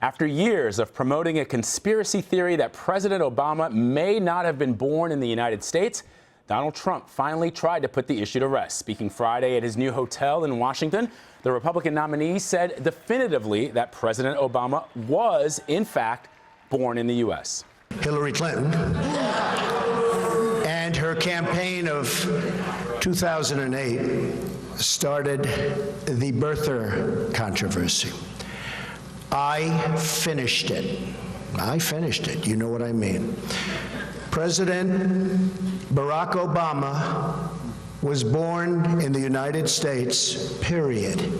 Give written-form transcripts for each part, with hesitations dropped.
After years of promoting a conspiracy theory that President Obama may not have been born in the United States, Donald Trump finally tried to put the issue to rest. Speaking Friday at his new hotel in Washington, the Republican nominee said definitively that President Obama was, in fact, born in the U.S. Hillary Clinton and her campaign of 2008 started the birther controversy. I finished it. You know what I mean. President Barack Obama was born in the United States, period.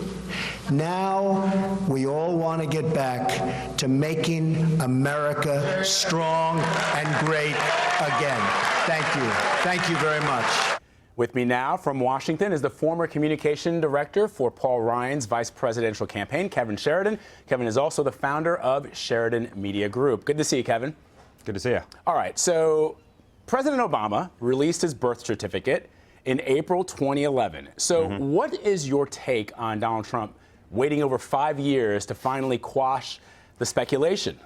Now we all want to get back to making America strong and great again. Thank you. Thank you very much. With me now from Washington is the former communication director for Paul Ryan's vice presidential campaign, Kevin Sheridan. Kevin is also the founder of Sheridan Media Group. Good to see you, Kevin. Good to see you. All right, so President Obama released his birth certificate in April 2011. So what is your take on Donald Trump waiting over 5 years to finally quash the speculation?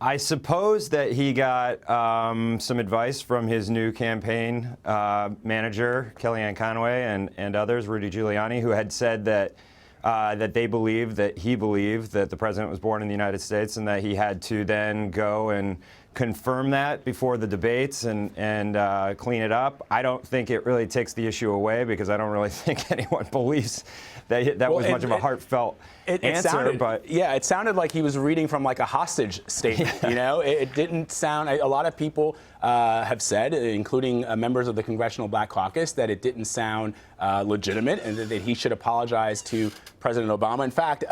I suppose that he got some advice from his new campaign manager, Kellyanne Conway, and others, Rudy Giuliani, who had said that he believed that the president was born in the United States and that he had to then go and confirm that before the debates and clean it up. I don't think it really takes the issue away because I don't really think anyone believes that was much of a heartfelt answer. It sounded like he was reading from like a hostage statement. You know, it didn't sound. A lot of people have said, including members of the Congressional Black Caucus, that it didn't sound legitimate and that he should apologize to President Obama. In fact,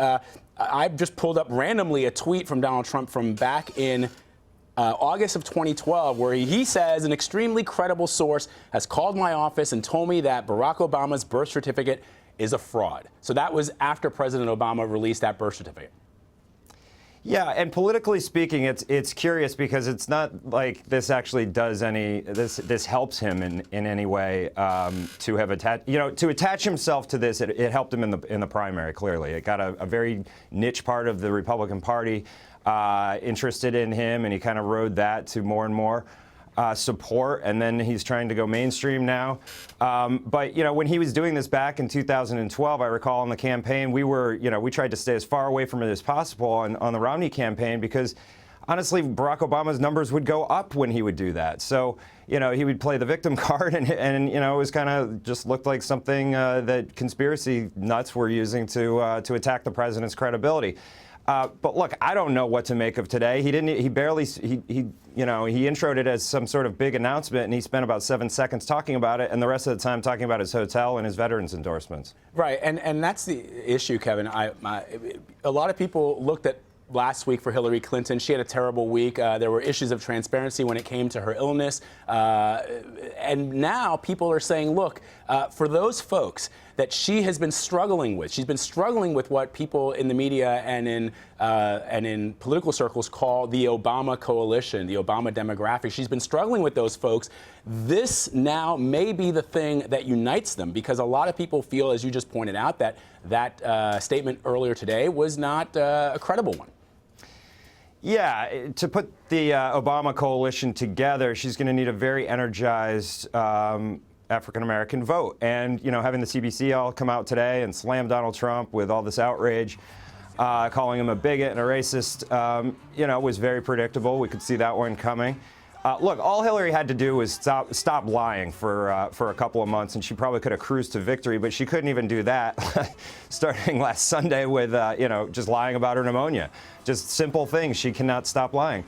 I just pulled up randomly a tweet from Donald Trump from back in August of 2012, where he says an extremely credible source has called my office and told me that Barack Obama's birth certificate is a fraud. So that was after President Obama released that birth certificate. Yeah, and politically speaking, it's curious because it's not like this actually does this helps him in any way to have attach himself to this. It helped him in the primary. Clearly, it got a very niche part of the Republican Party interested in him, and he kind of rode that to more and more support, and then he's trying to go mainstream now. But, when he was doing this back in 2012, I recall in the campaign, we tried to stay as far away from it as possible on the Romney campaign because, honestly, Barack Obama's numbers would go up when he would do that. So, he would play the victim card, and it was kind of just looked like something that conspiracy nuts were using to attack the president's credibility. But look, I don't know what to make of today. He introed it as some sort of big announcement, and he spent about 7 seconds talking about it, and the rest of the time talking about his hotel and his veterans endorsements. Right, and that's the issue, Kevin. A lot of people looked at last week for Hillary Clinton. She had a terrible week. There were issues of transparency when it came to her illness. And now people are saying, look, for those folks that she has been struggling with, she's been struggling with what people in the media and in political circles call the Obama coalition, the Obama demographic. She's been struggling with those folks. This now may be the thing that unites them, because a lot of people feel, as you just pointed out, that statement earlier today was not a credible one. Yeah, to put the Obama coalition together, she's going to need a very energized African-American vote. And, having the CBC all come out today and slam Donald Trump with all this outrage, calling him a bigot and a racist, was very predictable. We could see that one coming. Look, all Hillary had to do was stop lying for a couple of months, and she probably could have cruised to victory, but she couldn't even do that starting last Sunday with, just lying about her pneumonia. Just simple things. She cannot stop lying.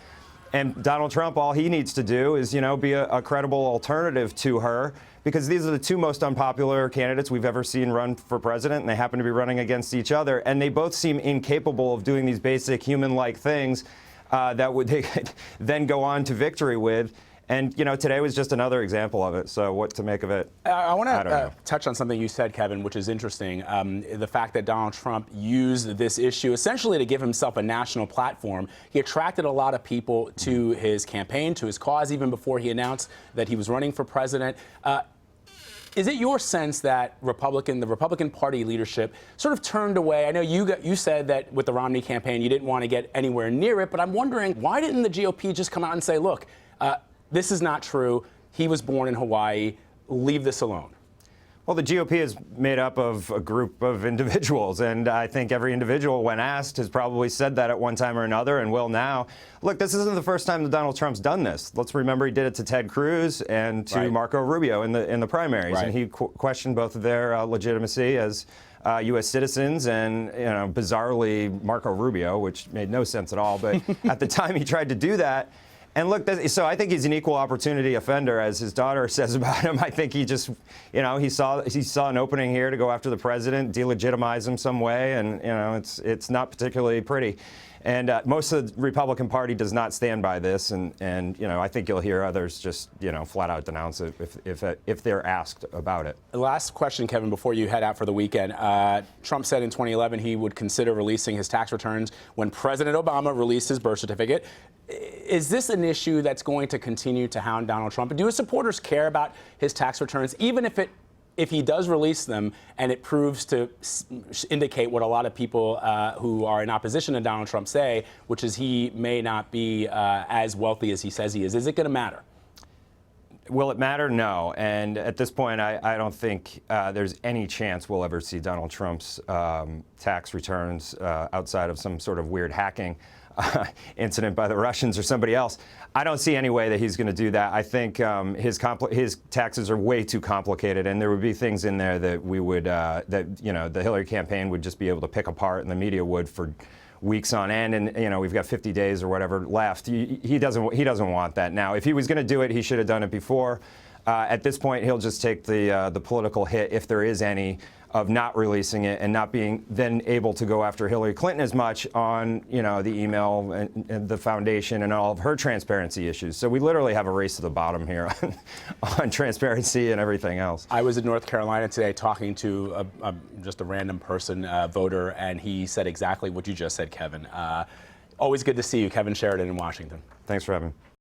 And Donald Trump, all he needs to do is, be a credible alternative to her, because these are the two most unpopular candidates we've ever seen run for president, and they happen to be running against each other, and they both seem incapable of doing these basic human-like things that they could then go on to victory with. And, today was just another example of it. So what to make of it? I want to touch on something you said, Kevin, which is interesting. The fact that Donald Trump used this issue essentially to give himself a national platform. He attracted a lot of people to his campaign, to his cause, even before he announced that he was running for president. Is it your sense that the Republican Party leadership sort of turned away? I know you said that with the Romney campaign you didn't want to get anywhere near it, but I'm wondering, why didn't the GOP just come out and say, look, this is not true. He was born in Hawaii. Leave this alone. Well, the GOP is made up of a group of individuals, and I think every individual, when asked, has probably said that at one time or another and will now. Look, this isn't the first time that Donald Trump's done this. Let's remember he did it to Ted Cruz and to Marco Rubio in the primaries, and he questioned both of their legitimacy as U.S. citizens, and bizarrely Marco Rubio, which made no sense at all. But at the time he tried to do that. And look, so I think he's an equal opportunity offender, as his daughter says about him. I think he just, he saw an opening here to go after the president, delegitimize him some way, and it's not particularly pretty. And most of the Republican Party does not stand by this, and I think you'll hear others just flat out denounce it if they're asked about it. Last question, Kevin, before you head out for the weekend. Trump said in 2011 he would consider releasing his tax returns when President Obama released his birth certificate. Is this an issue that's going to continue to hound Donald Trump? Do his supporters care about his tax returns, even if he does release them and it proves to indicate what a lot of people who are in opposition to Donald Trump say, which is he may not be as wealthy as he says he is? Is it going to matter? Will it matter? No. And at this point, I don't think there's any chance we'll ever see Donald Trump's tax returns outside of some sort of weird hacking incident by the Russians or somebody else. I don't see any way that he's going to do that. I think his taxes are way too complicated, and there would be things in there that we would the Hillary campaign would just be able to pick apart, and the media would for weeks on end. And we've got 50 days or whatever left. He doesn't want that now. If he was going to do it, he should have done it before. At this point, he'll just take the political hit, if there is any, of not releasing it and not being then able to go after Hillary Clinton as much on the email and the foundation and all of her transparency issues. So we literally have a race to the bottom here on transparency and everything else. I was in North Carolina today talking to just a random person, voter, and he said exactly what you just said, Kevin. Always good to see you, Kevin Sheridan in Washington. Thanks for having me.